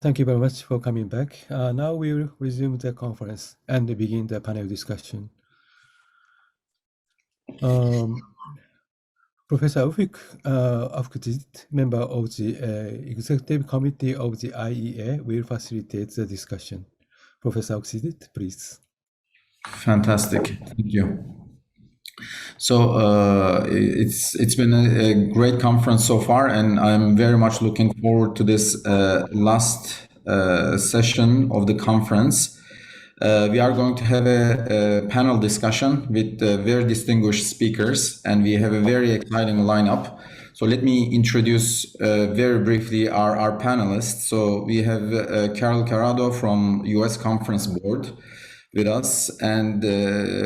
Thank you very much for coming back. Now we will resume the conference and begin the panel discussion. Professor Ufik Afkuzit, member of the Executive Committee of the IEA, will facilitate the discussion. Professor Afkuzit, please. Fantastic, thank you. So it's been a great conference so far, and I'm very much looking forward to this last session of the conference. We are going to have a panel discussion with very distinguished speakers, and we have a very exciting lineup. So let me introduce very briefly our panelists. So we have Carol Carrado from US Conference Board with us, and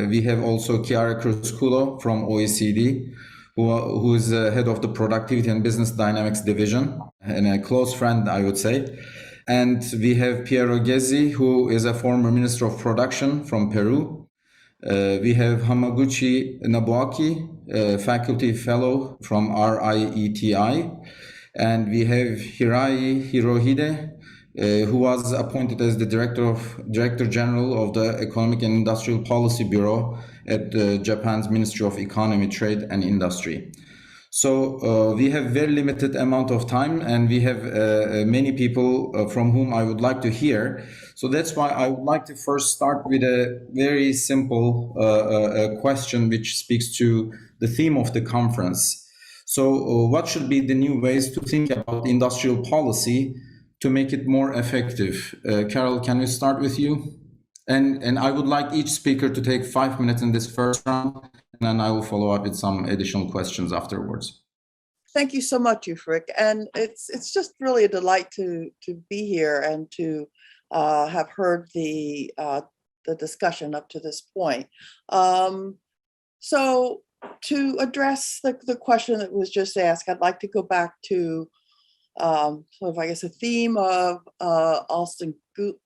we have also Chiara Cruzculo from OECD, who is head of the Productivity and Business Dynamics Division, and a close friend, I would say. And we have Piero Ghezzi, who is a former Minister of Production from Peru. We have Hamaguchi Nobuaki, Faculty Fellow from RIETI. And we have Hirai Hirohide, who was appointed as the Director General of the Economic and Industrial Policy Bureau at Japan's Ministry of Economy, Trade and Industry. So we have very limited amount of time, and we have many people from whom I would like to hear. So that's why I would like to first start with a very simple question which speaks to the theme of the conference. So what should be the new ways to think about industrial policy to make it more effective? Carol, can we start with you? And I would like each speaker to take 5 minutes in this first round, and then I will follow up with some additional questions afterwards. Thank you so much, Ufik. And it's just really a delight to be here and to have heard the discussion up to this point. So to address the question that was just asked, I'd like to go back to sort of, I guess, a theme of Alston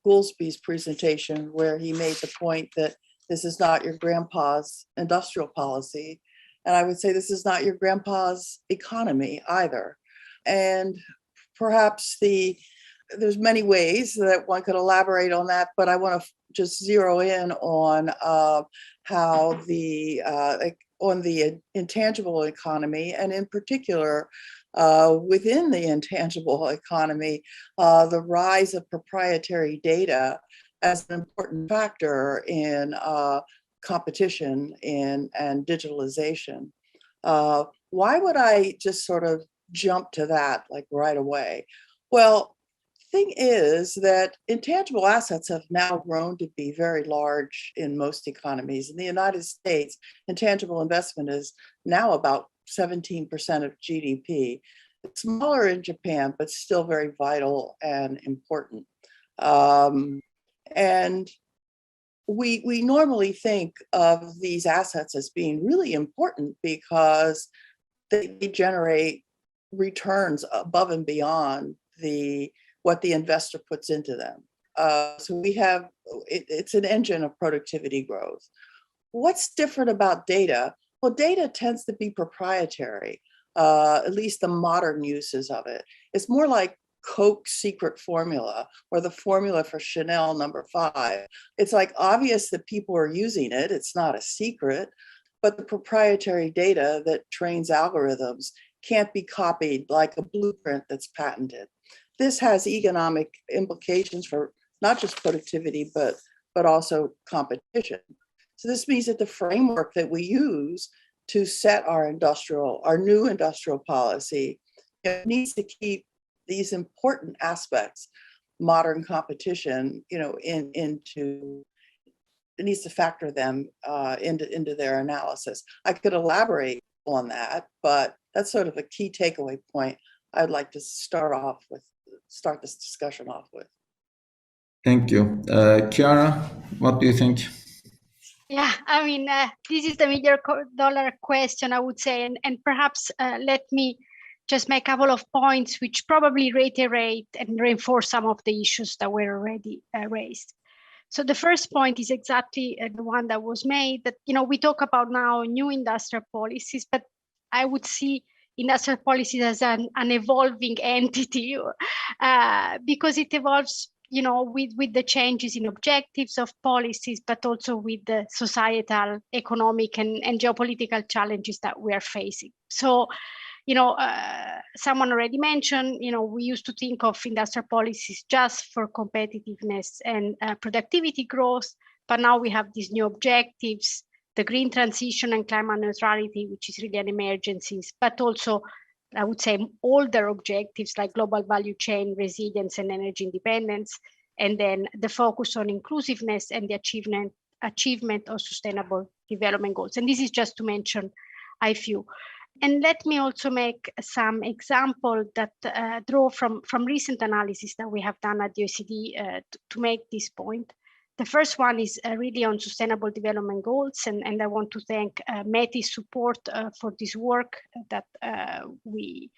Goolsby's presentation, where he made the point that this is not your grandpa's industrial policy. And I would say this is not your grandpa's economy either. And perhaps there's many ways that one could elaborate on that, but I want to just zero in on how on the intangible economy, and in particular, within the intangible economy, the rise of proprietary data as an important factor in competition and digitalization. Why would I just sort of jump to that like right away? Well, the thing is that intangible assets have now grown to be very large in most economies. In the United States, intangible investment is now about 17% of GDP. It's smaller in Japan, but still very vital and important. And we normally think of these assets as being really important because they generate returns above and beyond what the investor puts into them. So we have, it's an engine of productivity growth. What's different about data? Well, data tends to be proprietary, at least the modern uses of it. It's more like Coke's secret formula or the formula for Chanel number 5. It's like obvious that people are using it. It's not a secret, but the proprietary data that trains algorithms can't be copied like a blueprint that's patented. This has economic implications for not just productivity, but also competition. So this means that the framework that we use to set our new industrial policy, it needs to keep these important aspects, modern competition, it needs to factor them into their analysis. I could elaborate on that, but that's sort of a key takeaway point I'd like to start this discussion off with. Thank you. Chiara, what do you think? Yeah, I mean, this is the $1 question, I would say, and perhaps let me just make a couple of points which probably reiterate and reinforce some of the issues that were already raised. So the first point is exactly the one that was made, that we talk about now new industrial policies, but I would see industrial policy as an evolving entity, because it evolves, with the changes in objectives of policies, but also with the societal, economic, and geopolitical challenges that we are facing. So, someone already mentioned, we used to think of industrial policies just for competitiveness and productivity growth, but now we have these new objectives, the green transition and climate neutrality, which is really an emergency, but also, I would say, older objectives like global value chain resilience and energy independence, and then the focus on inclusiveness and the achievement of sustainable development goals. And this is just to mention a few. And let me also make some example that draw from recent analysis that we have done at the OECD to make this point. The first one is really on sustainable development goals, and I want to thank METI's support for this work that we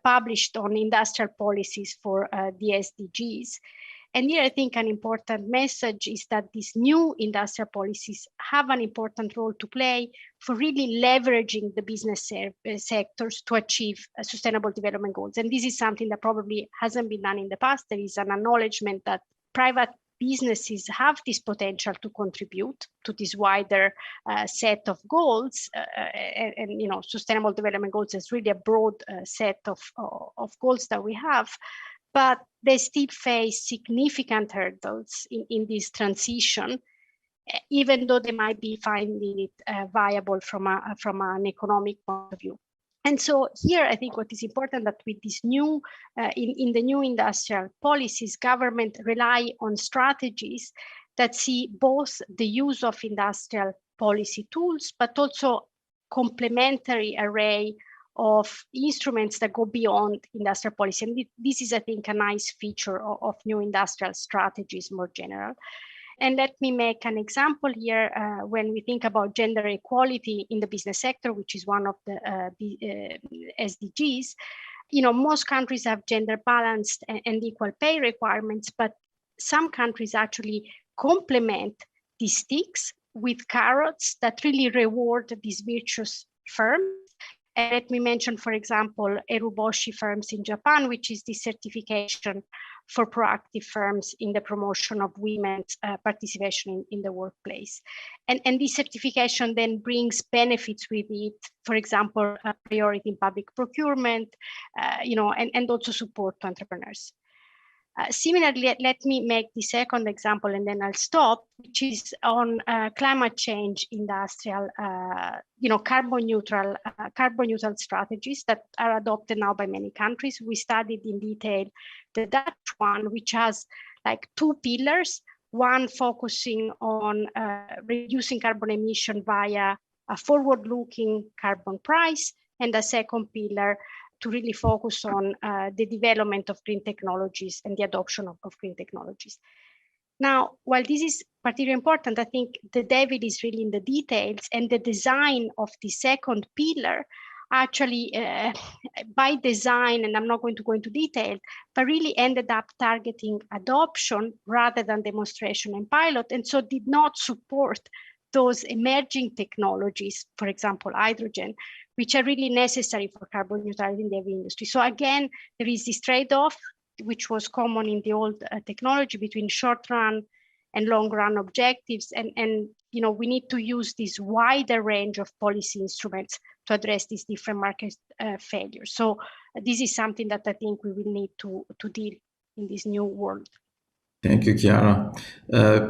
published on industrial policies for the SDGs. And here I think an important message is that these new industrial policies have an important role to play for really leveraging the business sectors to achieve sustainable development goals. And this is something that probably hasn't been done in the past. There is an acknowledgement that private businesses have this potential to contribute to this wider set of goals, and sustainable development goals is really a broad set of goals that we have, but they still face significant hurdles in this transition, even though they might be finding it viable from an economic point of view. And so here, I think what is important that with this new, in the new industrial policies, government rely on strategies that see both the use of industrial policy tools, but also complementary array of instruments that go beyond industrial policy. And this is, I think, a nice feature of new industrial strategies more general. And let me make an example here. When we think about gender equality in the business sector, which is one of the SDGs, most countries have gender balanced and equal pay requirements, but some countries actually complement these sticks with carrots that really reward these virtuous firms. And let me mention, for example, Eruboshi firms in Japan, which is the certification for proactive firms in the promotion of women's participation in the workplace. And this certification then brings benefits with it, for example, priority in public procurement, and also support to entrepreneurs. Similarly, let me make the second example and then I'll stop, which is on climate change industrial, carbon neutral strategies that are adopted now by many countries. We studied in detail the Dutch one, which has like two pillars, one focusing on reducing carbon emission via a forward-looking carbon price, and a second pillar to really focus on the development of green technologies and the adoption of green technologies. Now, while this is particularly important, I think the devil is really in the details, and the design of the second pillar actually, by design, and I'm not going to go into detail, but really ended up targeting adoption rather than demonstration and pilot, and so did not support those emerging technologies, for example, hydrogen, which are really necessary for carbon neutrality in the heavy industry. So again, there is this trade-off, which was common in the old technology between short-run and long-run objectives. And we need to use this wider range of policy instruments to address these different market failures. So this is something that I think we will need to deal in this new world. Thank you, Chiara.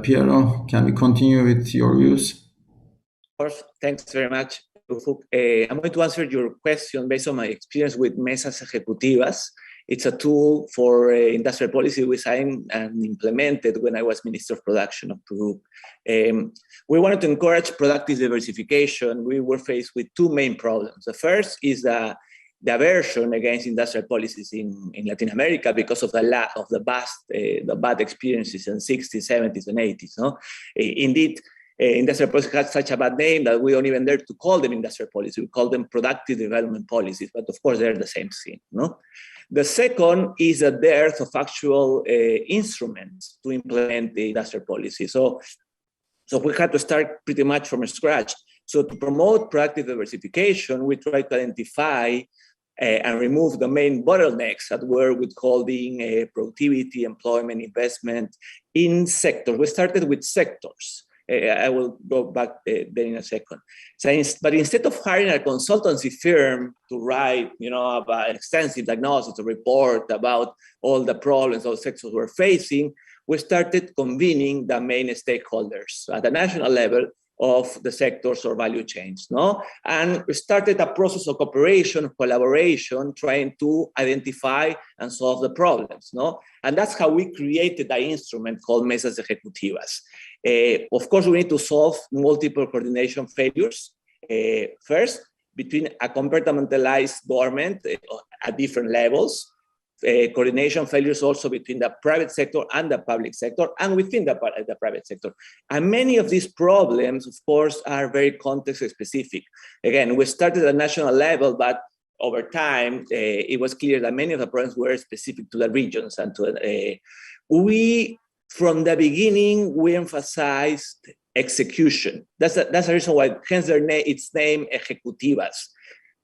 Piero, can we continue with your views? Of course, thanks very much. I'm going to answer your question based on my experience with Mesas Ejecutivas. It's a tool for industrial policy designed and implemented when I was Minister of Production of Peru. We wanted to encourage productive diversification. We were faced with two main problems. The first is the aversion against industrial policies in Latin America because of the bad experiences in the 60s, 70s, and 80s. No? Indeed, industrial policy has such a bad name that we don't even dare to call them industrial policy. We call them productive development policies, but of course they're the same thing. No? The second is a dearth of actual instruments to implement the industrial policy. So we had to start pretty much from scratch. So to promote productive diversification, we try to identify and remove the main bottlenecks that were withholding productivity, employment, investment in sectors. We started with sectors. I will go back there in a second. So, but instead of hiring a consultancy firm to write, about extensive diagnosis, a report about all the problems all sectors were facing, we started convening the main stakeholders at the national level of the sectors or value chains, and we started a process of cooperation, collaboration, trying to identify and solve the problems, and that's how we created the instrument called Mesas Ejecutivas. Of course, we need to solve multiple coordination failures. First, between a compartmentalized government at different levels, coordination failures also between the private sector and the public sector, and within the private sector. And many of these problems, of course, are very context specific. Again, we started at national level, but over time, it was clear that many of the problems were specific to the regions. And from the beginning, we emphasized execution. That's the reason why, hence its name, Ejecutivas.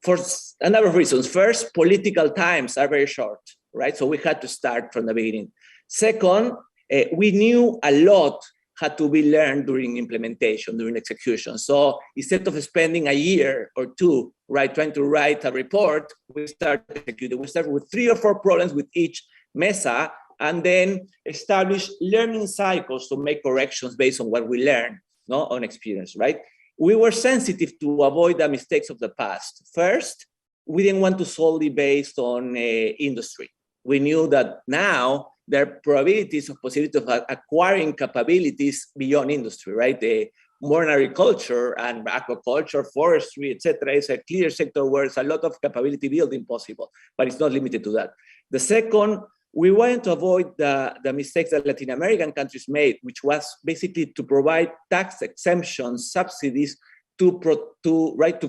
For a number of reasons. First, political times are very short, right? So we had to start from the beginning. Second, we knew a lot had to be learned during implementation, during execution. So instead of spending a year or two, right, trying to write a report, we started executing. We started with 3 or 4 problems with each MESA, and then establish learning cycles to make corrections based on what we learned, on experience, right? We were sensitive to avoid the mistakes of the past. First, we didn't want to solely based on industry. We knew that now there are probabilities of possibility of acquiring capabilities beyond industry, right? Modern agriculture and aquaculture, forestry, etc., is a clear sector where there's a lot of capability building possible, but it's not limited to that. The second, we wanted to avoid the mistakes that Latin American countries made, which was basically to provide tax exemptions, subsidies to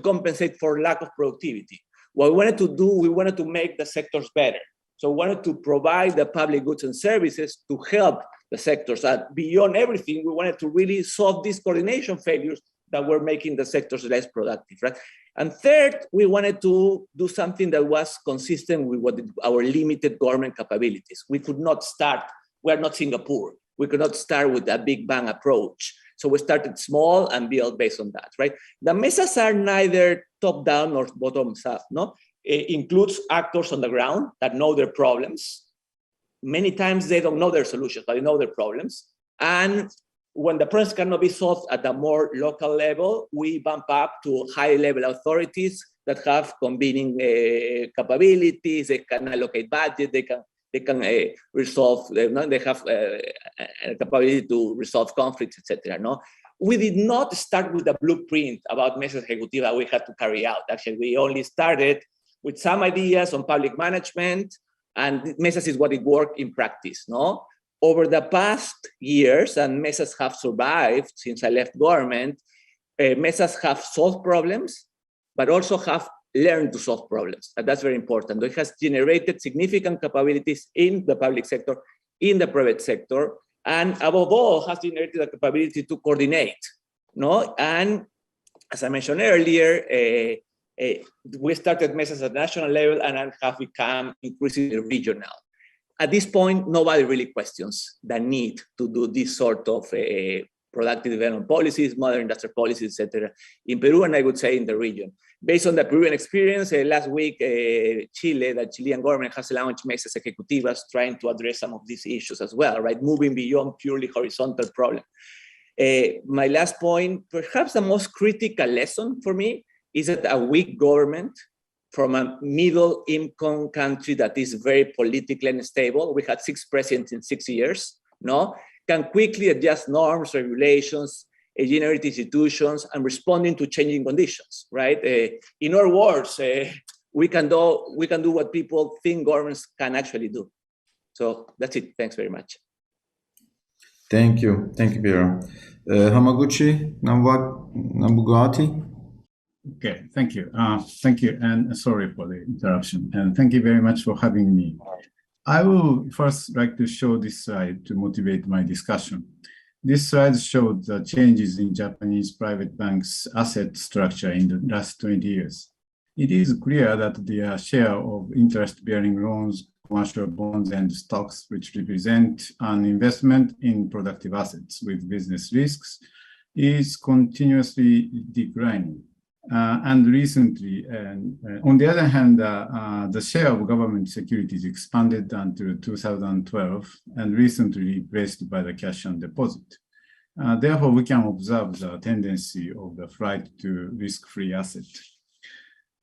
compensate for lack of productivity. What we wanted to do, we wanted to make the sectors better. So we wanted to provide the public goods and services to help the sectors. And beyond everything, we wanted to really solve these coordination failures that were making the sectors less productive, right? And third, we wanted to do something that was consistent with our limited government capabilities. We could not start, we are not Singapore. We could not start with a big bang approach. So we started small and built based on that, right? The mesas are neither top down nor bottom up, It includes actors on the ground that know their problems. Many times they don't know their solutions, but they know their problems. And when the problems cannot be solved at a more local level, we bump up to high-level authorities that have convening capabilities. They can allocate budget. They can resolve. They have a capability to resolve conflicts, etc. We did not start with a blueprint about mesas ejecutivas we had to carry out. Actually, we only started with some ideas on public management, and mesas is what it worked in practice. Over the past years, and mesas have survived since I left government, mesas have solved problems, but also have learned to solve problems. And that's very important. It has generated significant capabilities in the public sector, in the private sector, and above all, has generated the capability to coordinate. And as I mentioned earlier, we started mesas at national level and have become increasingly regional. At this point, nobody really questions the need to do this sort of productive development policies, modern industrial policies, etc. in Peru, and I would say in the region. Based on the Peruvian experience, last week, the Chilean government has launched mesas ejecutivas trying to address some of these issues as well, right? Moving beyond purely horizontal problems. My last point, perhaps the most critical lesson for me is that a weak government from a middle-income country that is very politically unstable, we had 6 presidents in 6 years, can quickly adjust norms, regulations, generate institutions, and responding to changing conditions, right? In other words, we can do what people think governments can actually do. So that's it. Thanks very much. Thank you, Piero. Hamaguchi Nabugati. Okay, thank you. Thank you, and sorry for the interruption. And thank you very much for having me. I will first like to show this slide to motivate my discussion. This slide shows the changes in Japanese private banks' asset structure in the last 20 years. It is clear that the share of interest-bearing loans, commercial bonds, and stocks, which represent an investment in productive assets with business risks, is continuously declining. And recently, on the other hand, the share of government securities expanded until 2012 and recently replaced by the cash and deposit. Therefore, we can observe the tendency of the flight to risk-free asset.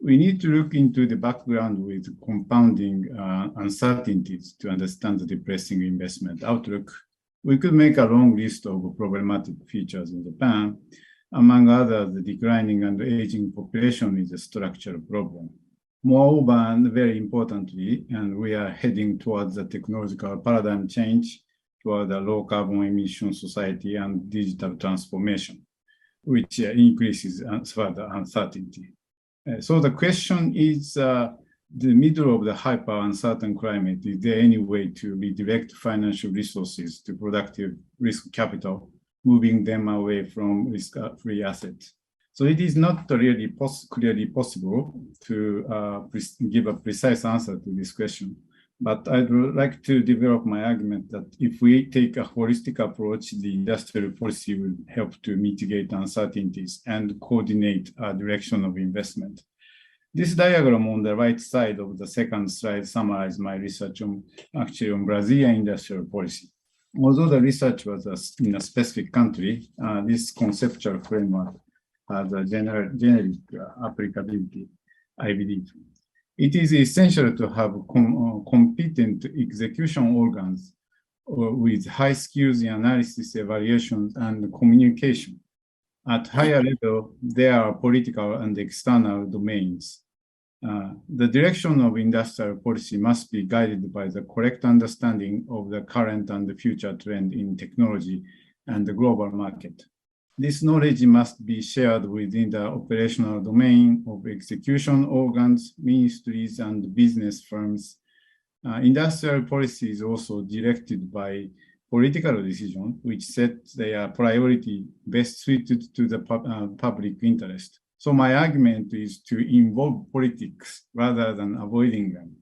We need to look into the background with compounding uncertainties to understand the depressing investment outlook. We could make a long list of problematic features in Japan. Among others, the declining and aging population is a structural problem. Moreover, and very importantly, and we are heading towards a technological paradigm change toward a low carbon emission society and digital transformation, which increases further uncertainty. So the question is, the middle of the hyper uncertain climate, is there any way to redirect financial resources to productive risk capital, moving them away from risk-free assets? So it is not really clearly possible to give a precise answer to this question. But I'd like to develop my argument that if we take a holistic approach, the industrial policy will help to mitigate uncertainties and coordinate a direction of investment. This diagram on the right side of the second slide summarizes my research on Brazilian industrial policy. Although the research was in a specific country, this conceptual framework has a generic applicability, I believe. It is essential to have competent execution organs with high skills in analysis, evaluation, and communication. At higher level, there are political and external domains. The direction of industrial policy must be guided by the correct understanding of the current and the future trend in technology and the global market. This knowledge must be shared within the operational domain of execution organs, ministries, and business firms. Industrial policy is also directed by political decisions, which set their priority best suited to the public interest. So my argument is to involve politics rather than avoiding them.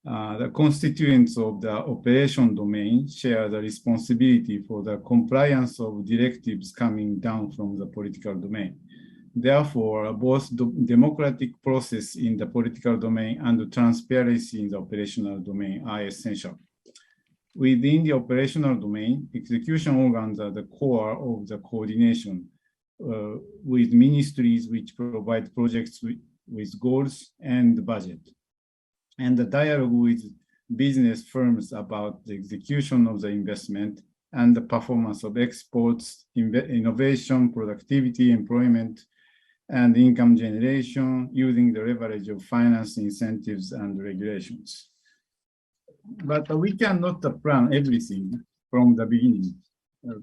The constituents of the operation domain share the responsibility for the compliance of directives coming down from the political domain. Therefore, both democratic process in the political domain and transparency in the operational domain are essential. Within the operational domain, execution organs are the core of the coordination with ministries which provide projects with goals and budget, and the dialogue with business firms about the execution of the investment and the performance of exports, innovation, productivity, employment, and income generation using the leverage of finance incentives and regulations. But we cannot plan everything from the beginning,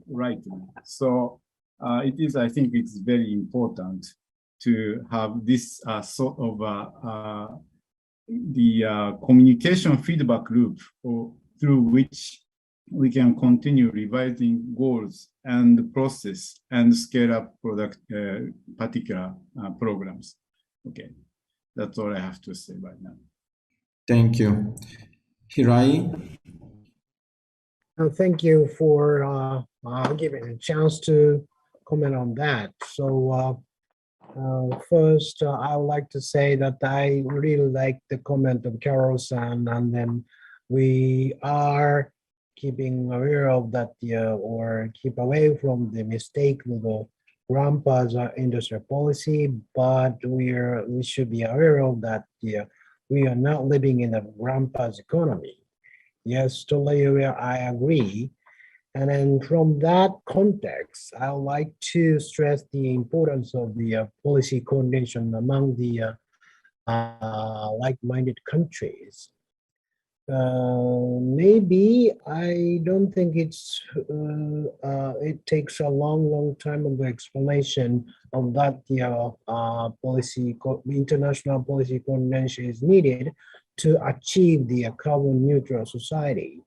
right? So I think it's very important to have this sort of the communication feedback loop through which we can continue revising goals and process and scale up particular programs. Okay, that's all I have to say right now. Thank you. Hirai? Thank you for giving a chance to comment on that. So first, I would like to say that I really like the comment of Carol-san, and then we are keeping aware of that or keep away from the mistake of the grandpa's industrial policy, but we should be aware of that we are not living in a grandpa's economy. Yes, totally, I agree. And then from that context, I would like to stress the importance of the policy coordination among the like-minded countries. Maybe I don't think it takes a long time of the explanation of that international policy coordination is needed to achieve the carbon neutral society.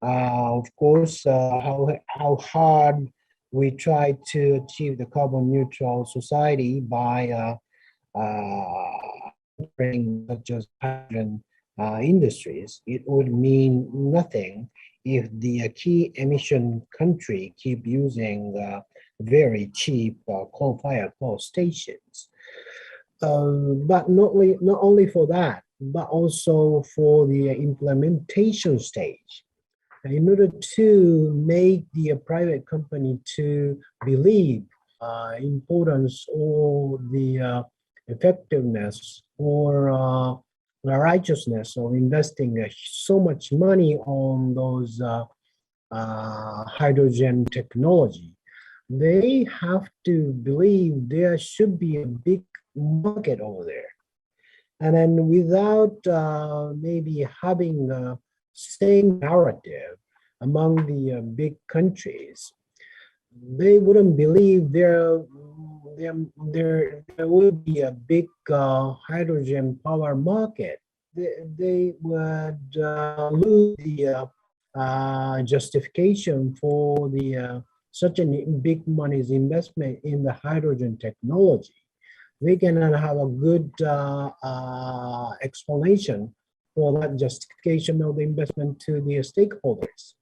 Of course, how hard we try to achieve the carbon neutral society by such as hydrogen industries, it would mean nothing if the key emission country keep using very cheap coal-fired power stations. But not only for that, but also for the implementation stage. In order to make the private company to believe importance or the effectiveness or the righteousness of investing so much money on those hydrogen technology, they have to believe there should be a big market over there. And then without maybe having the same narrative among the big countries, they wouldn't believe there would be a big hydrogen power market. They would lose the justification for the such a big money's investment in the hydrogen technology. We cannot have a good explanation for that justification of the investment to the stakeholders.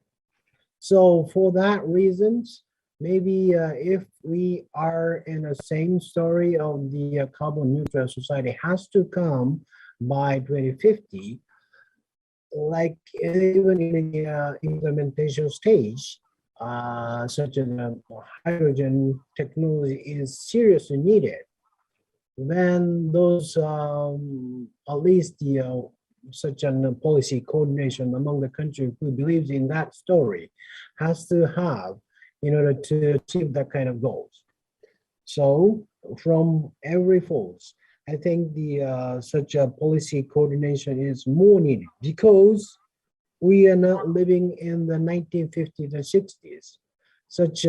So for that reasons, maybe if we are in the same story of the carbon neutral society has to come by 2050, like even in the implementation stage, such as hydrogen technology is seriously needed, then those at least the such a policy coordination among the country who believes in that story has to have in order to achieve that kind of goals. So from every folds, I think the such a policy coordination is more needed because we are not living in the 1950s and 60s. Such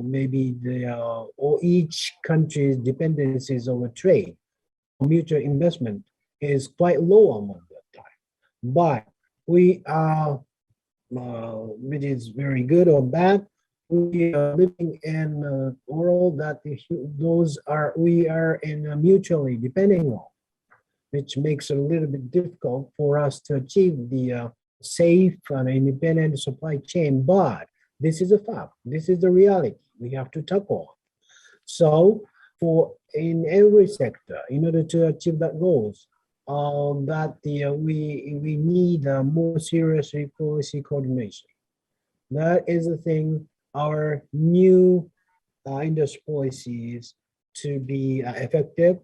maybe the or each country's dependencies over trade, mutual investment is quite low among that time. But we are, which is very good or bad, we are living in a world that we are in mutually depending on, which makes it a little bit difficult for us to achieve the safe and independent supply chain. But this is a fact. This is the reality we have to tackle. So for in every sector, in order to achieve that goals, we need more serious policy coordination. That is the thing our new industry policies to be effective.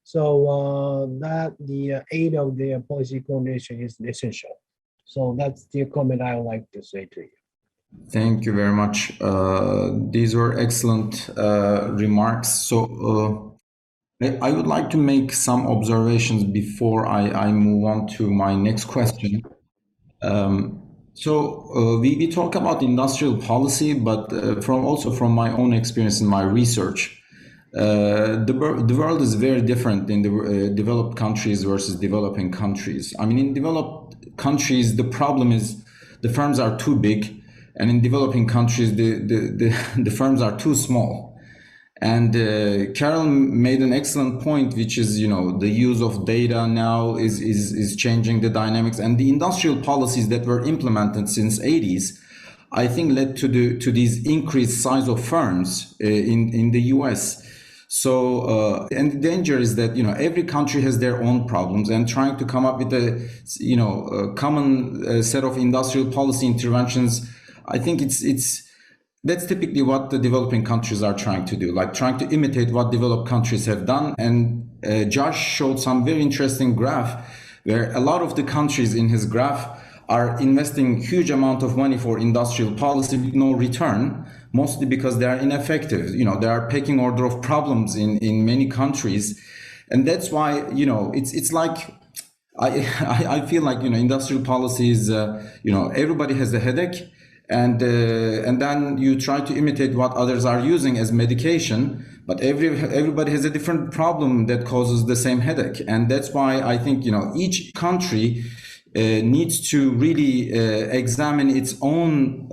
So that the aid of the policy coordination is essential. So that's the comment I would like to say to you. Thank you very much. These were excellent remarks. So I would like to make some observations before I move on to my next question. We talk about industrial policy, but also from my own experience in my research, the world is very different in the developed countries versus developing countries. I mean, in developed countries, the problem is the firms are too big. And in developing countries, the firms are too small. And Carol made an excellent point, which is, the use of data now is changing the dynamics, and the industrial policies that were implemented since 80s, I think led to these increased size of firms in the US. So, and the danger is that, every country has their own problems, and trying to come up with a common set of industrial policy interventions, I think that's typically what the developing countries are trying to do, like trying to imitate what developed countries have done. And Josh showed some very interesting graph where a lot of the countries in his graph are investing huge amount of money for industrial policy with no return, mostly because they are ineffective. There are pecking order of problems in many countries. And that's why, it's like, I feel like, industrial policy is, everybody has a headache. And then you try to imitate what others are using as medication, but everybody has a different problem that causes the same headache. And that's why I think, each country needs to really examine its own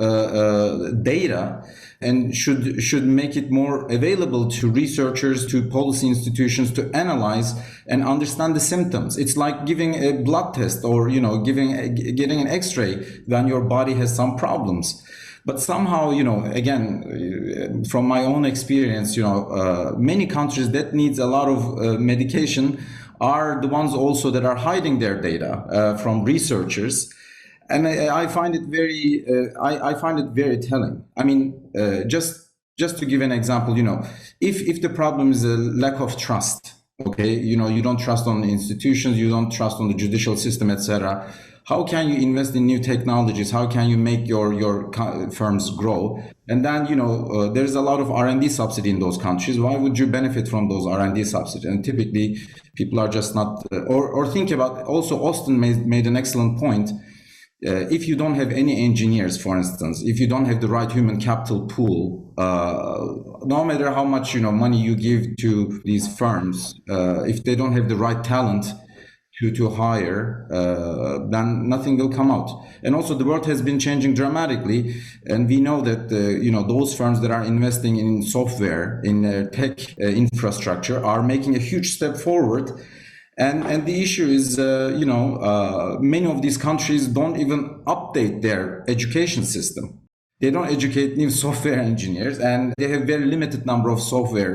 data and should make it more available to researchers, to policy institutions to analyze and understand the symptoms. It's like giving a blood test or getting an X-ray when your body has some problems. But somehow, again, from my own experience, many countries that needs a lot of medication are the ones also that are hiding their data from researchers. And I find it very, I find it very telling. I mean, just to give an example, if the problem is a lack of trust, okay, you don't trust on the institutions, you don't trust on the judicial system, etc. How can you invest in new technologies? How can you make your firms grow? And then, there's a lot of R&D subsidy in those countries. Why would you benefit from those R&D subsidies? And typically, people are just not, or think about, also Austin made an excellent point. If you don't have any engineers, for instance, if you don't have the right human capital pool, no matter how much money you give to these firms, if they don't have the right talent to hire, then nothing will come out. And also the world has been changing dramatically, and we know that those firms that are investing in software, in tech infrastructure, are making a huge step forward. And the issue is, many of these countries don't even update their education system. They don't educate new software engineers, and they have very limited number of software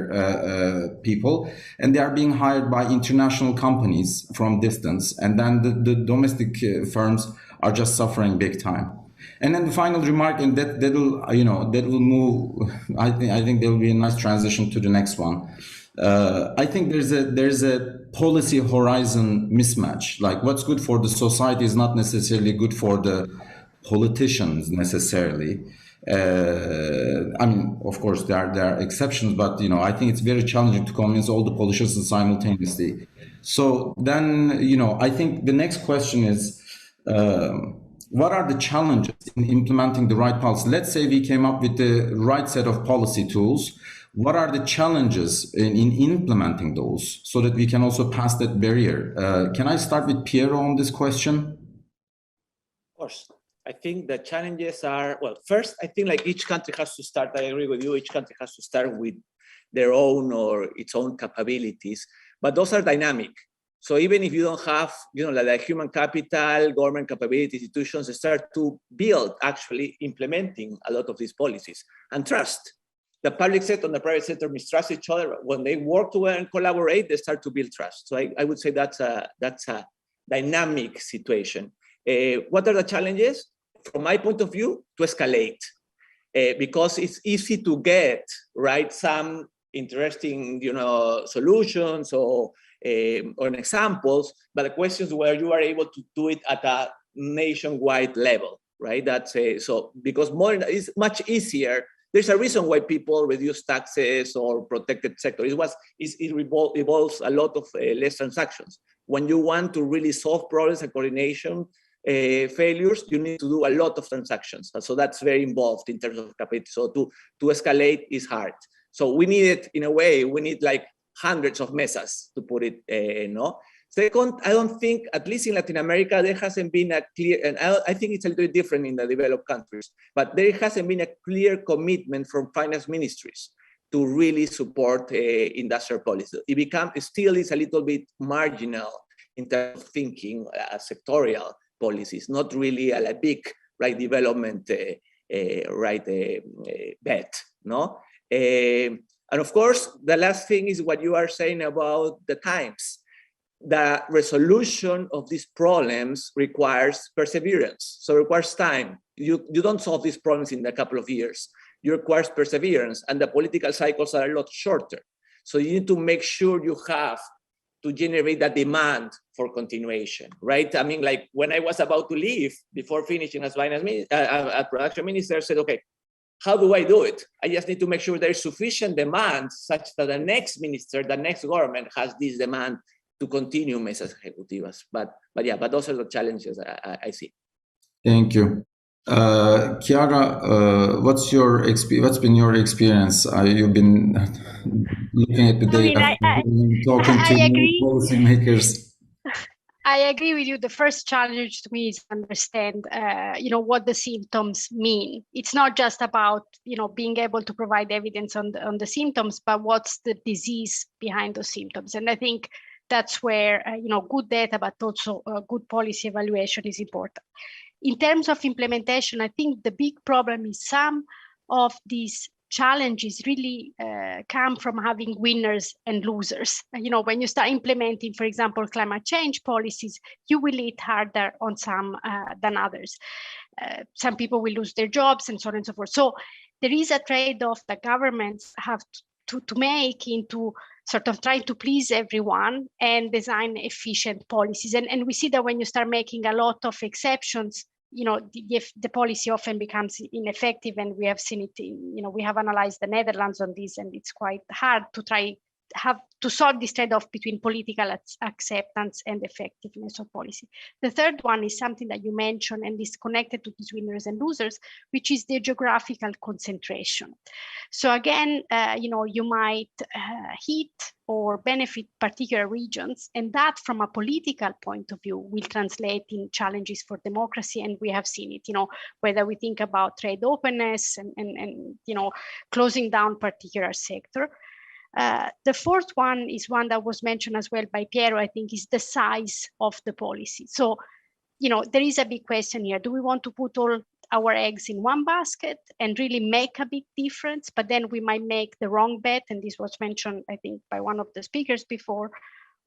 people, and they are being hired by international companies from distance. And then the domestic firms are just suffering big time. And then the final remark, and that will move. I think there will be a nice transition to the next one. I think there's a policy horizon mismatch. Like what's good for the society is not necessarily good for the politicians necessarily. I mean, of course, there are exceptions, but I think it's very challenging to convince all the politicians simultaneously. So then, I think the next question is, what are the challenges in implementing the right policy? Let's say we came up with the right set of policy tools. What are the challenges in implementing those so that we can also pass that barrier? Can I start with Piero on this question? Of course. I think the challenges are, well, first, I think like each country has to start, I agree with you, each country has to start with their own or its own capabilities, but those are dynamic. So even if you don't have, like human capital, government capability institutions start to build, actually implementing a lot of these policies, and trust. The public sector and the private sector mistrust each other. When they work together and collaborate, they start to build trust. So I would say that's a dynamic situation. What are the challenges? From my point of view, to escalate, because it's easy to get some interesting solutions or examples, but the question is where you are able to do it at a nationwide level, right? That's so because modern is much easier. There's a reason why people reduce taxes or protected sector. It involves a lot of less transactions. When you want to really solve problems and coordination failures, you need to do a lot of transactions. So that's very involved in terms of capacity. So to escalate is hard. So we need it in a way, we need like hundreds of mesas to put it, Second, I don't think, at least in Latin America, there hasn't been a clear, and I think it's a little different in the developed countries, but there hasn't been a clear commitment from finance ministries to really support industrial policy. It still is a little bit marginal in terms of thinking sectorial policies, not really a big development bet, no? And of course, the last thing is what you are saying about the times. The resolution of these problems requires perseverance, so it requires time. You don't solve these problems in a couple of years. It requires perseverance, and the political cycles are a lot shorter. So you need to make sure you have to generate that demand for continuation, right? I mean, like when I was about to leave, before finishing as production minister, I said, okay, how do I do it? I just need to make sure there is sufficient demand such that the next minister, the next government has this demand to continue mesas ejecutivas. But those are the challenges I see. Thank you. Chiara, what's been your experience? You've been looking at the data, talking to policymakers. I agree with you. The first challenge to me is understand, what the symptoms mean. It's not just about, being able to provide evidence on the symptoms, but what's the disease behind those symptoms. And I think that's where, good data, but also good policy evaluation is important. In terms of implementation, I think the big problem is some of these challenges really come from having winners and losers. When you start implementing, for example, climate change policies, you will hit harder on some than others. Some people will lose their jobs and so on and so forth. So there is a trade-off that governments have to make into sort of trying to please everyone and design efficient policies. And we see that when you start making a lot of exceptions, the policy often becomes ineffective, and we have seen it. We have analyzed the Netherlands on this, and it's quite hard to solve this trade-off between political acceptance and effectiveness of policy. The third one is something that you mentioned and is connected to these winners and losers, which is the geographical concentration. So again, you might hit or benefit particular regions, and that from a political point of view will translate in challenges for democracy. And we have seen it, whether we think about trade openness and closing down particular sector. The fourth one is one that was mentioned as well by Piero, I think, is the size of the policy. So, there is a big question here. Do we want to put all our eggs in one basket and really make a big difference, but then we might make the wrong bet? And this was mentioned, I think, by one of the speakers before.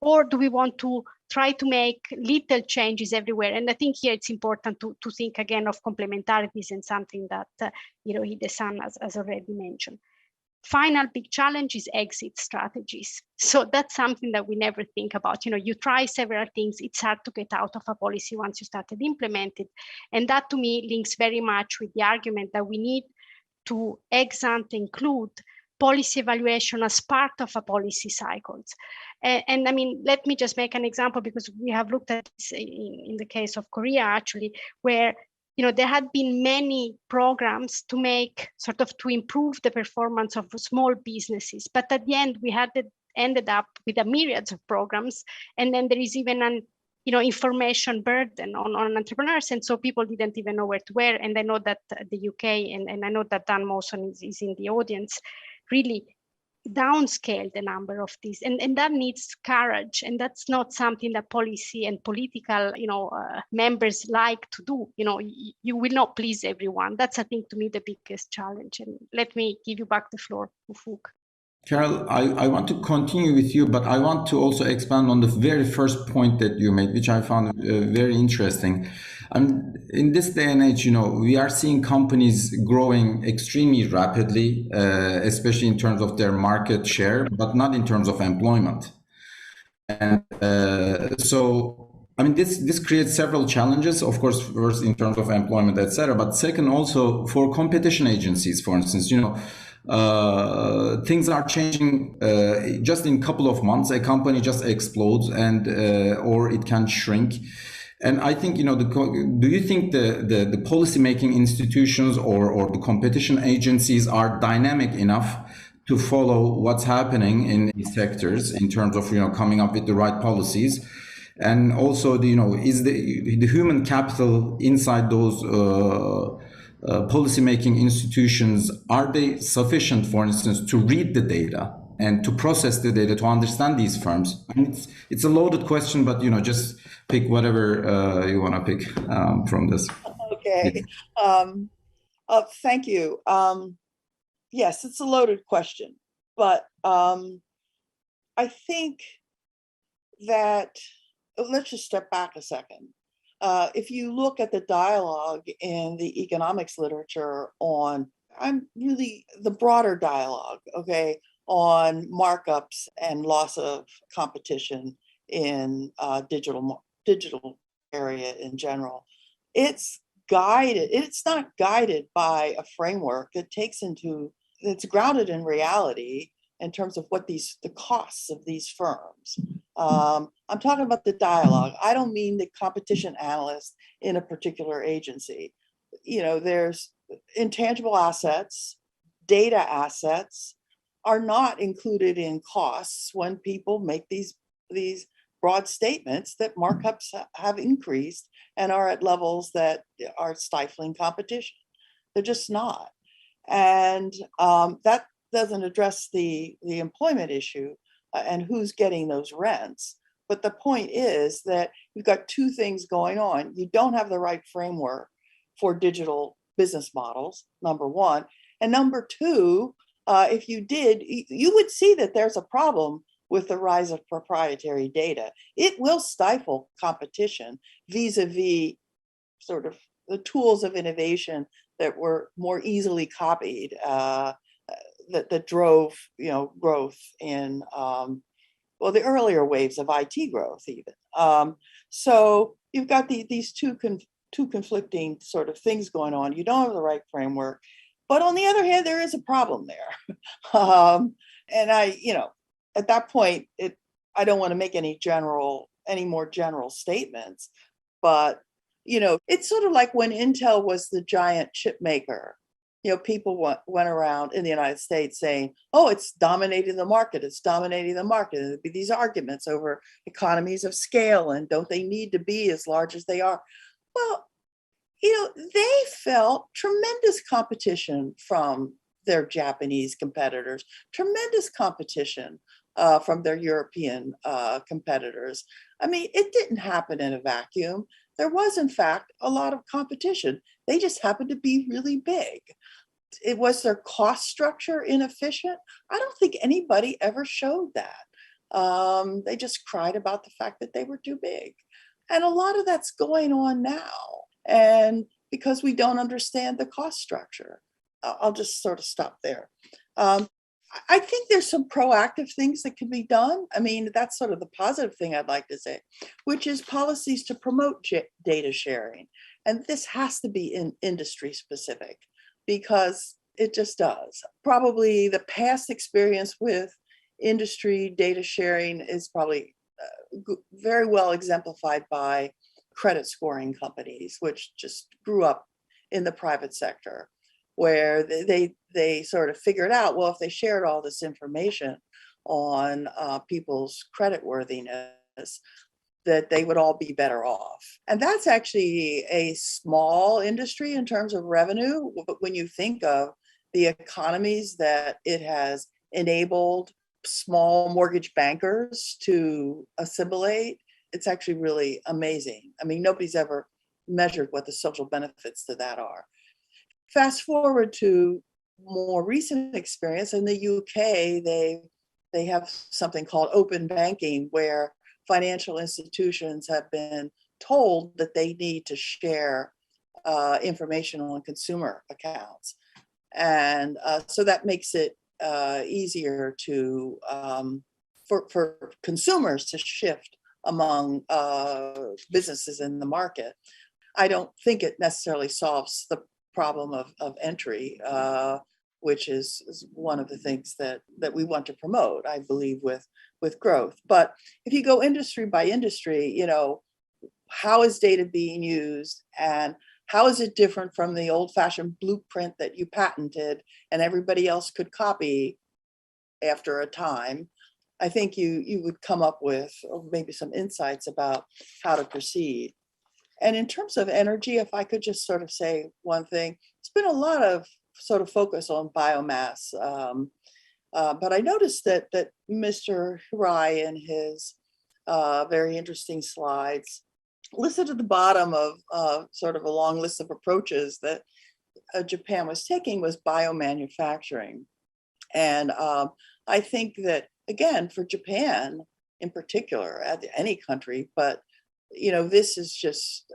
Or do we want to try to make little changes everywhere? And I think here it's important to think again of complementarities, and something that, Hide-san has already mentioned. Final big challenge is exit strategies. So that's something that we never think about. You try several things, it's hard to get out of a policy once you started implementing it. And that to me links very much with the argument that we need to ex ante include policy evaluation as part of a policy cycles. And I mean, let me just make an example, because we have looked at this in the case of Korea, actually, where there had been many programs to improve the performance of small businesses. But at the end, we ended up with a myriad of programs. And then there is even an information burden on entrepreneurs. And so people didn't even know where to wear. And I know that the UK, and I know that Dan Mawson is in the audience, really downscale the number of these, and that needs courage, and that's not something that policy and political members like to do. You will not please everyone. That's, I think, to me the biggest challenge. And let me give you back the floor, Ufuk. Carol, I want to continue with you, but I want to also expand on the very first point that you made, which I found very interesting. And in this day and age, we are seeing companies growing extremely rapidly, especially in terms of their market share, but not in terms of employment. And so, I mean, this creates several challenges, of course, first in terms of employment, etc. But second, also for competition agencies, for instance, things are changing just in a couple of months. A company just explodes, and or it can shrink. And I think, do you think the policymaking institutions or the competition agencies are dynamic enough to follow what's happening in these sectors in terms of, coming up with the right policies? And also, is the human capital inside those policymaking institutions, are they sufficient, for instance, to read the data and to process the data to understand these firms? I mean, it's a loaded question, but just pick whatever you want to pick from this. Okay. Thank you. Yes, it's a loaded question, but I think that, let's just step back a second. If you look at the dialogue in the economics literature on, the broader dialogue, okay, on markups and loss of competition in digital area in general, it's not guided by a framework that it's grounded in reality in terms of what the costs of these firms. I'm talking about the dialogue. I don't mean the competition analyst in a particular agency. There's intangible assets, data assets are not included in costs when people make these broad statements that markups have increased and are at levels that are stifling competition. They're just not. And that doesn't address the employment issue and who's getting those rents. But the point is that you've got two things going on. You don't have the right framework for digital business models, number one. And number two, if you did, you would see that there's a problem with the rise of proprietary data. It will stifle competition vis-a-vis sort of the tools of innovation that were more easily copied, that drove, growth in, the earlier waves of IT growth even. So you've got these two conflicting sort of things going on. You don't have the right framework, but on the other hand, there is a problem there. And at that point, I don't want to make any more general statements, but it's sort of like when Intel was the giant chip maker. People went around in the United States saying, "Oh, it's dominating the market. It's dominating the market." And there'd be these arguments over economies of scale and don't they need to be as large as they are? Well, they felt tremendous competition from their Japanese competitors, tremendous competition from their European competitors. I mean, it didn't happen in a vacuum. There was, in fact, a lot of competition. They just happened to be really big. It was their cost structure inefficient. I don't think anybody ever showed that. They just cried about the fact that they were too big. And a lot of that's going on now. And because we don't understand the cost structure, I'll just sort of stop there. I think there's some proactive things that can be done. I mean, that's sort of the positive thing I'd like to say, which is policies to promote data sharing. And this has to be industry specific because it just does. Probably the past experience with industry data sharing is probably very well exemplified by credit scoring companies, which just grew up in the private sector, where they sort of figured out, well, if they shared all this information on people's creditworthiness, that they would all be better off. And that's actually a small industry in terms of revenue, but when you think of the economies that it has enabled small mortgage bankers to assimilate, it's actually really amazing. I mean, nobody's ever measured what the social benefits to that are. Fast forward to more recent experience in the UK, they have something called open banking, where financial institutions have been told that they need to share information on consumer accounts. And so that makes it easier to for consumers to shift among businesses in the market. I don't think it necessarily solves the problem of entry, which is one of the things that we want to promote, I believe, with growth. But if you go industry by industry, how is data being used and how is it different from the old-fashioned blueprint that you patented and everybody else could copy after a time? I think you would come up with maybe some insights about how to proceed. And in terms of energy, if I could just sort of say one thing, it's been a lot of sort of focus on biomass. But I noticed that Mr. Hirai in his very interesting slides listed at the bottom of sort of a long list of approaches that Japan was taking was biomanufacturing. And I think that, again, for Japan in particular, any country, but this is just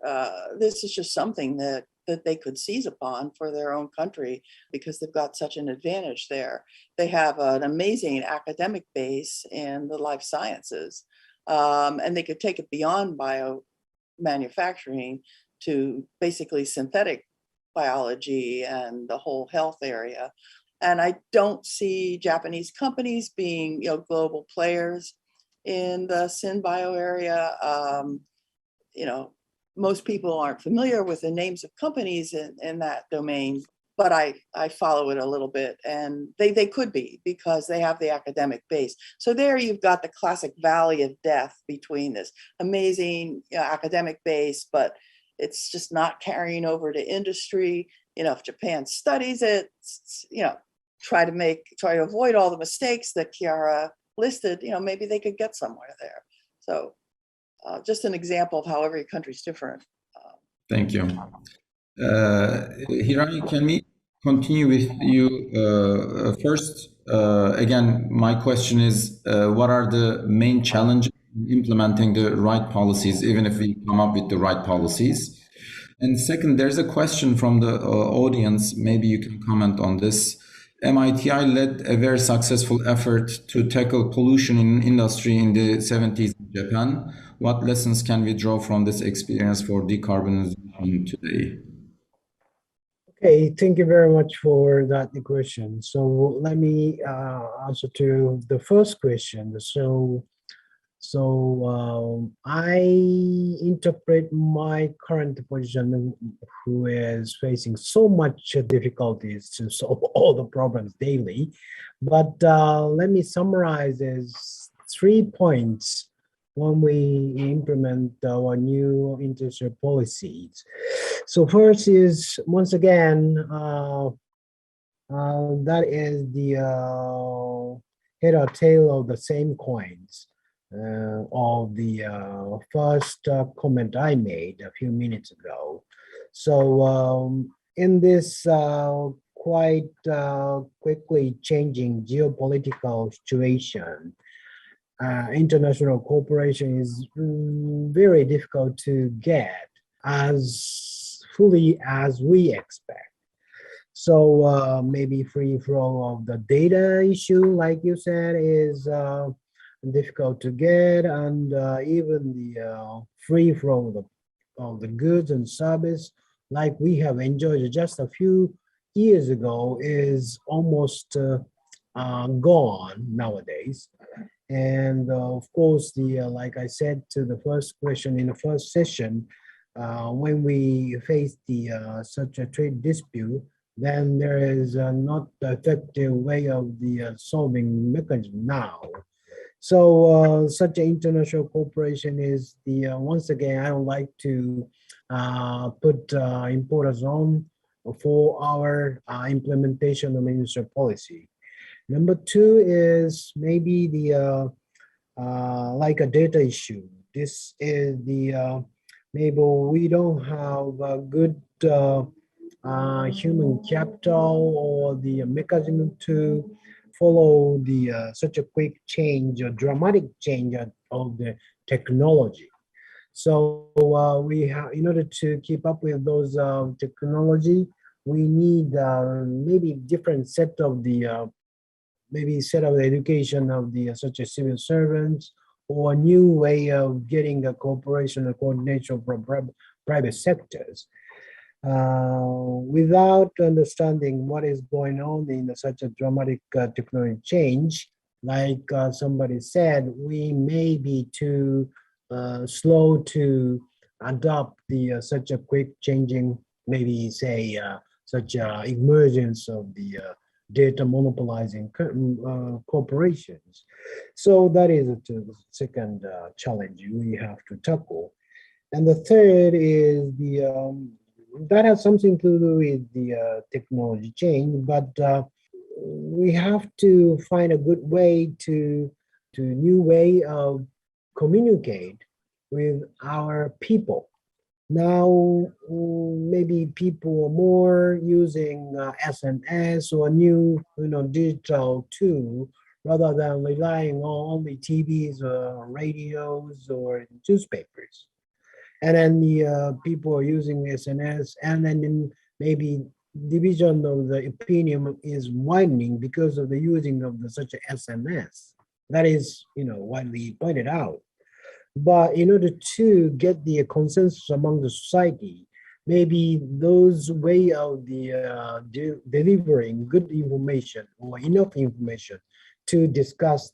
something that they could seize upon for their own country because they've got such an advantage there. They have an amazing academic base in the life sciences, and they could take it beyond biomanufacturing to basically synthetic biology and the whole health area. And I don't see Japanese companies being global players in the synbio area. Most people aren't familiar with the names of companies in that domain, but I follow it a little bit, and they could be because they have the academic base. So there you've got the classic valley of death between this amazing academic base, but it's just not carrying over to industry. If Japan studies it, try to avoid all the mistakes that Chiara listed, maybe they could get somewhere there. So just an example of how every country's different. Thank you. Hirani, can we continue with you first? Again, my question is, what are the main challenges in implementing the right policies, even if we come up with the right policies? And second, there's a question from the audience. Maybe you can comment on this. MITI led a very successful effort to tackle pollution in industry in the 70s in Japan. What lessons can we draw from this experience for decarbonization today? Okay, thank you very much for that question. So let me answer to the first question. So I interpret my current position, who is facing so much difficulties to solve all the problems daily. But let me summarize as 3 points when we implement our new industrial policies. So first is, once again, that is the head or tail of the same coins of the first comment I made a few minutes ago. So in this quite quickly changing geopolitical situation, international cooperation is very difficult to get as fully as we expect. So maybe free flow of the data issue, like you said, is difficult to get, and even the free flow of the goods and service, like we have enjoyed just a few years ago, is almost gone nowadays. And of course, like I said to the first question in the first session, when we face such a trade dispute, then there is not the effective way of the solving mechanism now. So such an international cooperation is once again, I would like to put importance on for our implementation of industrial policy. Number 2 is maybe like a data issue. This is maybe we don't have a good human capital or the mechanism to follow such a quick change or dramatic change of the technology. So we have, in order to keep up with those technology, we need maybe different set of the education of the such as civil servants, or a new way of getting a cooperation and coordination from private sectors. Without understanding what is going on in such a dramatic technology change, like somebody said, we may be too slow to adopt such a quick changing, maybe say such emergence of the data monopolizing corporations. So that is the second challenge we have to tackle. And the third is that has something to do with the technology change, but we have to find a good way to new way of communicate with our people. Now, maybe people are more using SNS or new, digital tool rather than relying on only TVs or radios or newspapers. And then the people are using SNS, and then maybe division of the opinion is widening because of the using of such a SNS. That is, widely pointed out. But in order to get the consensus among the society, maybe those way of the delivering good information or enough information to discuss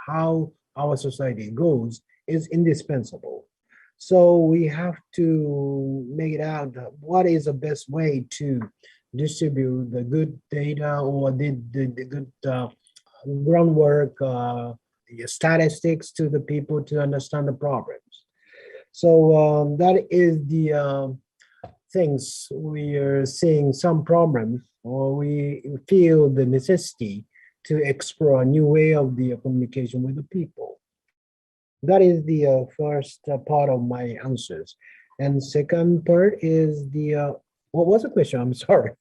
how our society goes is indispensable. So we have to make it out what is the best way to distribute the good data or did the good groundwork, the statistics to the people to understand the problems. So that is the things we are seeing some problems, or we feel the necessity to explore a new way of the communication with the people. That is the first part of my answers. And second part is the, what was the question? I'm sorry.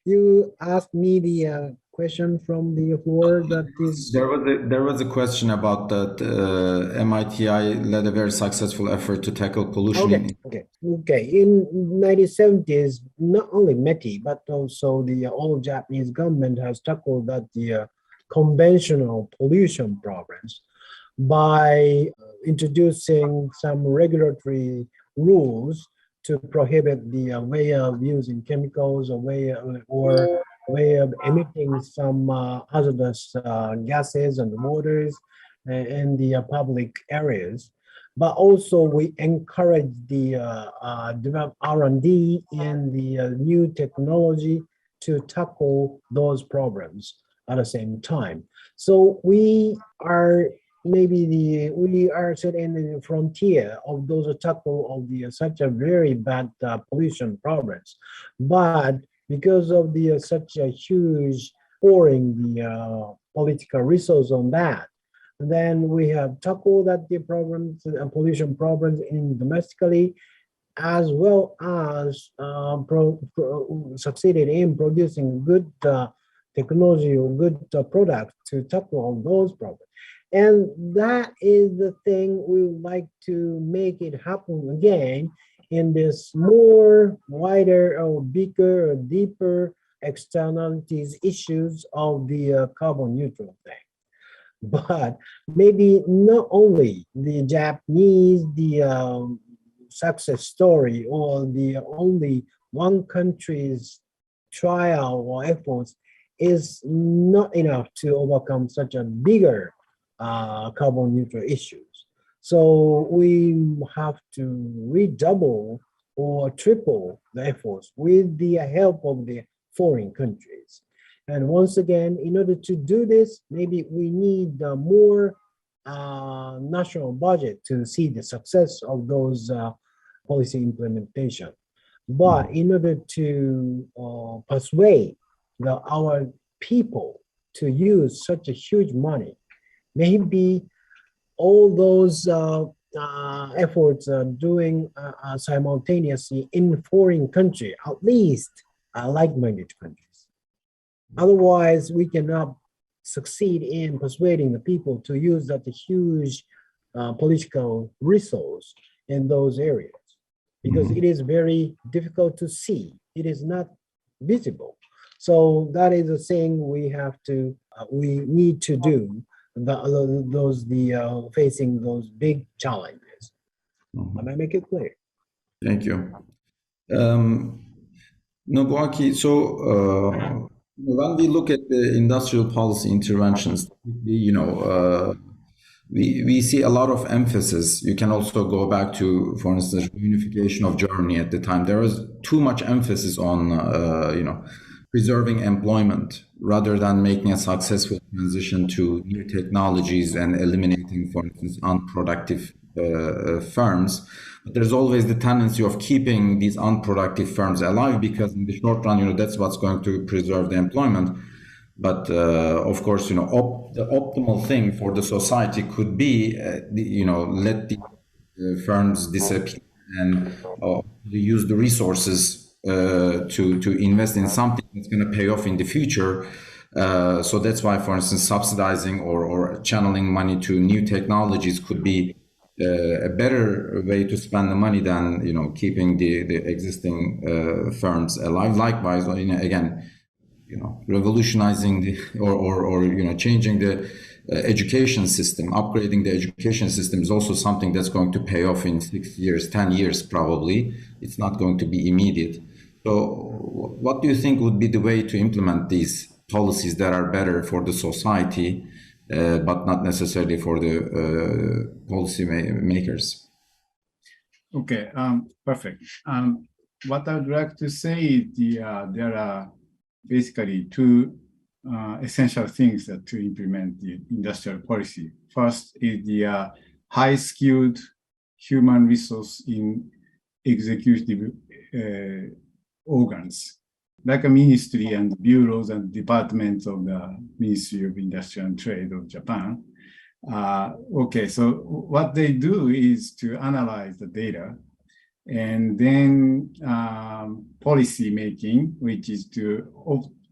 You asked me the question from the floor that is. There was a question about that MITI led a very successful effort to tackle pollution. Okay. In 1970s, not only METI, but also the all Japanese government has tackled that the conventional pollution problems by introducing some regulatory rules to prohibit the way of using chemicals or way of emitting some hazardous gases and waters in the public areas. But also we encourage the develop R&D in the new technology to tackle those problems at the same time. So we are we are sitting in the frontier of those tackle of the such a very bad pollution problems. But because of the such a huge pouring the political resource on that, then we have tackled that the problems and pollution problems in domestically, as well as succeeded in producing good technology or good products to tackle all those problems. And that is the thing we would like to make it happen again in this more wider or bigger or deeper externalities issues of the carbon neutral thing. But maybe not only the Japanese, the success story or the only one country's trial or efforts is not enough to overcome such a bigger carbon neutral issues. So we have to redouble or triple the efforts with the help of the foreign countries. And once again, in order to do this, maybe we need more national budget to see the success of those policy implementation. But in order to persuade our people to use such a huge money, maybe all those efforts doing simultaneously in foreign country, at least like-minded countries. Otherwise, we cannot succeed in persuading the people to use that huge political resource in those areas, because it is very difficult to see. It is not visible. So that is a thing we have to, we need to do. Facing those big challenges. Can I make it clear? Thank you. Nobuaki, so when we look at the industrial policy interventions, we see a lot of emphasis. You can also go back to, for instance, reunification of Germany at the time. There was too much emphasis on, preserving employment rather than making a successful transition to new technologies and eliminating, for instance, unproductive firms. But there's always the tendency of keeping these unproductive firms alive, because in the short run, that's what's going to preserve the employment. But of course, the optimal thing for the society could be, let the firms disappear and use the resources to invest in something that's going to pay off in the future. So that's why, for instance, subsidizing or channeling money to new technologies could be a better way to spend the money than keeping the existing firms alive. Likewise, again, revolutionizing or changing the education system, upgrading the education system is also something that's going to pay off in 6 years, 10 years probably. It's not going to be immediate. So what do you think would be the way to implement these policies that are better for the society, but not necessarily for the policy makers? Okay, perfect. what I would like to say is there are basically two essential things that to implement the industrial policy. First is the high-skilled human resource in executive organs, like a ministry and bureaus and departments of the Ministry of Industry and Trade of Japan. Okay, so what they do is to analyze the data and then policy making, which is to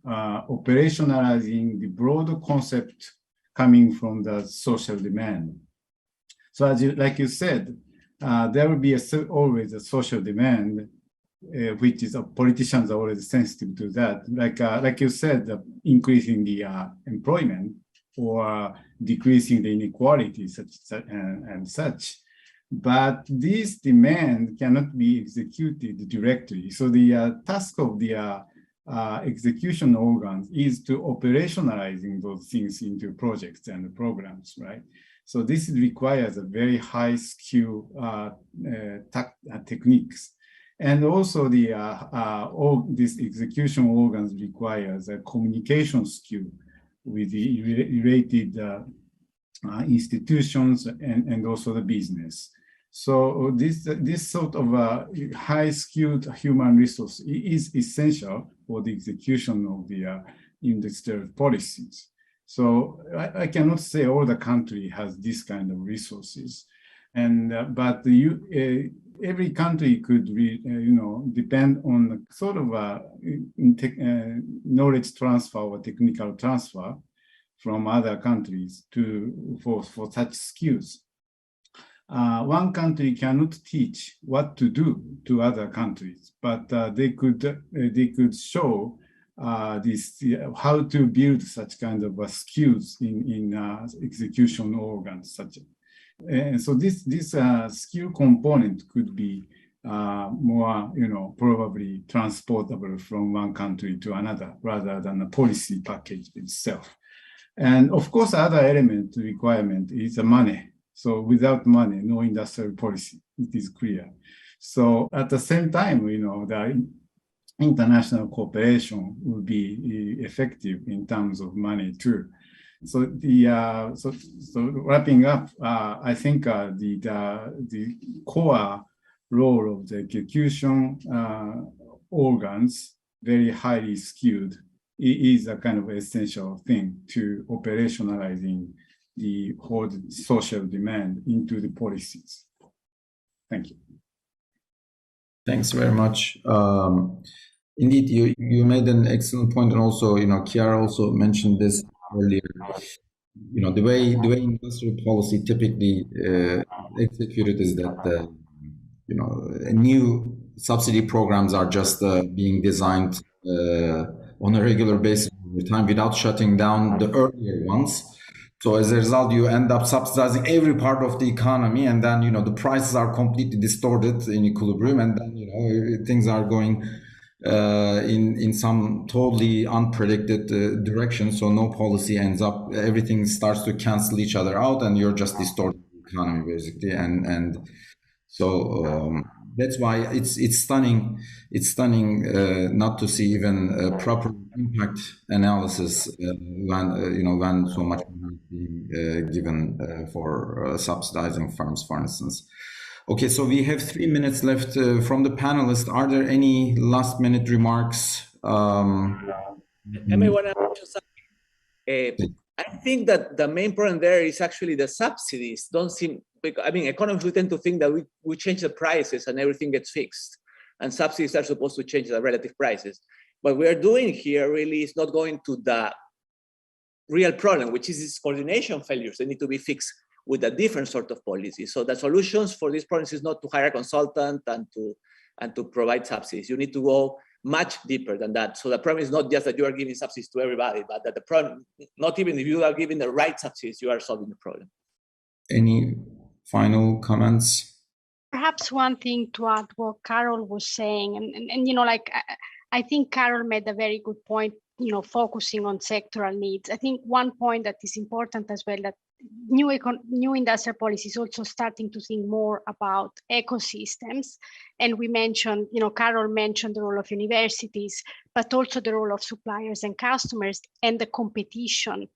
operationalizing the broad concept coming from the social demand. So as like you said, there will be always a social demand, which is politicians are already sensitive to that. Like you said, increasing the employment or decreasing the inequality and such. But this demand cannot be executed directly. So the task of the execution organs is to operationalizing those things into projects and programs, right? So this requires a very high skill techniques. And also all these execution organs requires a communication skill with the related institutions and also the business. So this sort of high-skilled human resource is essential for the execution of the industrial policies. So I cannot say all the country has this kind of resources, but every country could depend on sort of knowledge transfer or technical transfer from other countries for such skills. One country cannot teach what to do to other countries, but they could show how to build such kind of skills in execution organs. And so this skill component could be more, probably transportable from one country to another rather than a policy package itself. And of course, other requirement is the money. So without money, no industrial policy, it is clear. So at the same time, the international cooperation will be effective in terms of money too. So so wrapping up, I think the core role of the execution organs, very highly skilled, is a kind of essential thing to operationalizing the whole social demand into the policies. Thank you. Thanks very much. Indeed, you made an excellent point, and also, Chiara also mentioned this earlier. The way industrial policy typically executed is that new subsidy programs are just being designed on a regular basis over time without shutting down the earlier ones. So as a result, you end up subsidizing every part of the economy, and then the prices are completely distorted in equilibrium, and then things are going in some totally unpredicted direction. So no policy ends up, everything starts to cancel each other out, and you're just distorting the economy basically. And so that's why it's stunning. It's stunning not to see even a proper impact analysis when so much money is being given for subsidizing firms, for instance. Okay, so we have 3 minutes left from the panelists. Are there any last-minute remarks? I may want to mention something. I think that the main problem there is actually the subsidies don't seem. Economists, we tend to think that we change the prices and everything gets fixed, and subsidies are supposed to change the relative prices. What we are doing here really is not going to the real problem, which is these coordination failures. They need to be fixed with a different sort of policy. So the solutions for these problems is not to hire a consultant and to provide subsidies. You need to go much deeper than that. So the problem is not just that you are giving subsidies to everybody, but that the problem, not even if you are giving the right subsidies, you are solving the problem. Any final comments? Perhaps one thing to add what Carol was saying, and I think Carol made a very good point, focusing on sectoral needs. I think one point that is important as well that new industrial policy is also starting to think more about ecosystems. And we mentioned, Carol mentioned the role of universities, but also the role of suppliers and customers, and the competition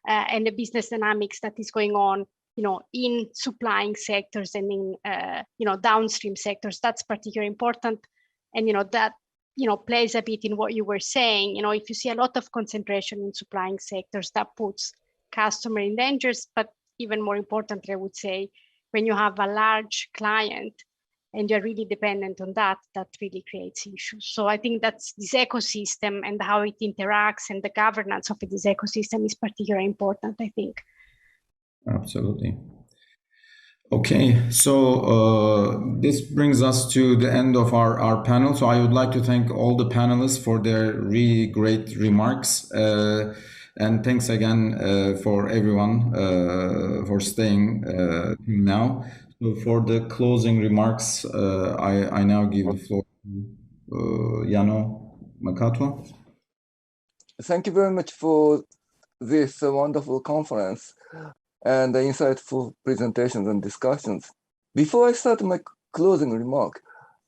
and the business dynamics that is going on, in supplying sectors and in, downstream sectors. That's particularly important. And, that, plays a bit in what you were saying. If you see a lot of concentration in supplying sectors, that puts customer in dangers, but even more importantly, I would say, when you have a large client and you're really dependent on that, that really creates issues. So I think that's this ecosystem and how it interacts and the governance of this ecosystem is particularly important, I think. Absolutely. Okay, so this brings us to the end of our panel. So I would like to thank all the panelists for their really great remarks. And thanks again for everyone for staying now. So for the closing remarks, I now give the floor to Yano Makato. Thank you very much for this wonderful conference and the insightful presentations and discussions. Before I start my closing remark,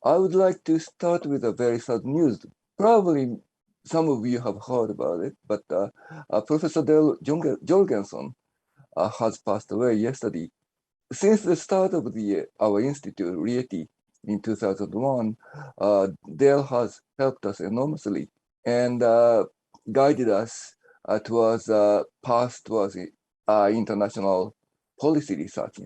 I would like to start with a very sad news. Probably some of you have heard about it, but Professor Dale Jorgensen has passed away yesterday. Since the start of our institute, RIETI, in 2001, Dale has helped us enormously and guided us towards path towards international policy research.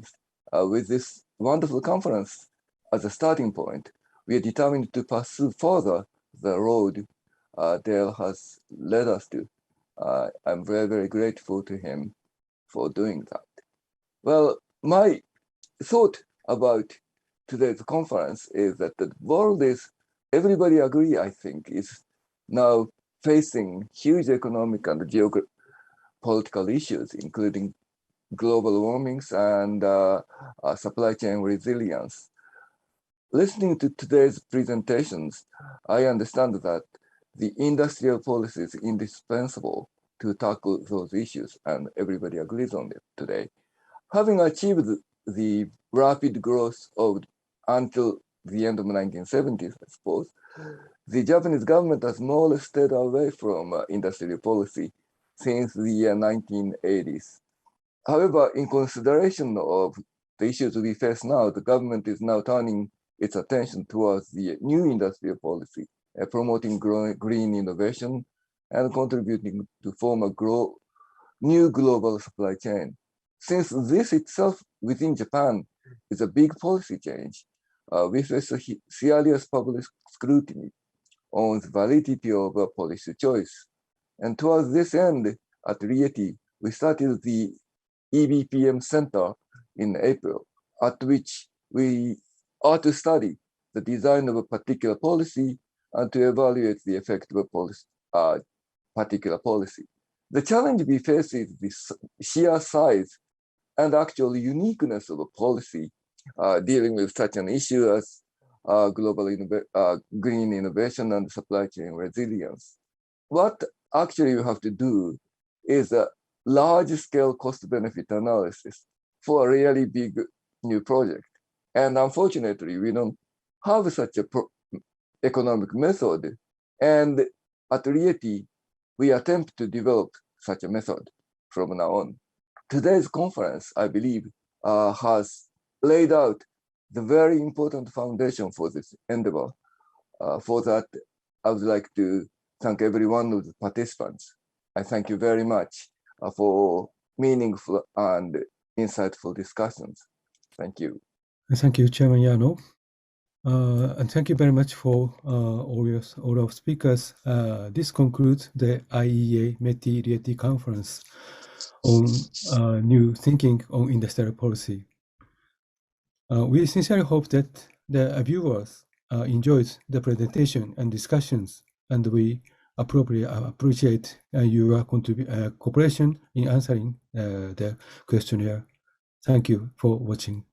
With this wonderful conference as a starting point, we are determined to pursue further the road Dale has led us to. I'm very, very grateful to him for doing that. Well, my thought about today's conference is that the world is, everybody agree, I think, is now facing huge economic and geopolitical issues, including global warmings and supply chain resilience. Listening to today's presentations, I understand that the industrial policy is indispensable to tackle those issues, and everybody agrees on it today. Having achieved the rapid growth of until the end of the 1970s, I suppose, the Japanese government has more or less stayed away from industrial policy since the year 1980s. However, in consideration of the issues we face now, the government is now turning its attention towards the new industrial policy, promoting green innovation and contributing to form a new global supply chain. Since this itself within Japan is a big policy change, we face a serious public scrutiny on the validity of a policy choice. And towards this end, at RIETI, we started the EBPM Center in April, at which we are to study the design of a particular policy and to evaluate the effect of a particular policy. The challenge we face is the sheer size and actual uniqueness of a policy dealing with such an issue as global green innovation and supply chain resilience. What actually you have to do is a large-scale cost-benefit analysis for a really big new project. And unfortunately, we don't have such a economic method. And at RIETI, we attempt to develop such a method from now on. Today's conference, I believe, has laid out the very important foundation for this endeavor. For that, I would like to thank every one of the participants. I thank you very much for meaningful and insightful discussions. Thank you. Thank you, Chairman Yano. And thank you very much for all our speakers. This concludes the IEA-METI-RIETI conference on new thinking on industrial policy. We sincerely hope that the viewers enjoyed the presentation and discussions, and we appreciate your cooperation in answering the questionnaire. Thank you for watching.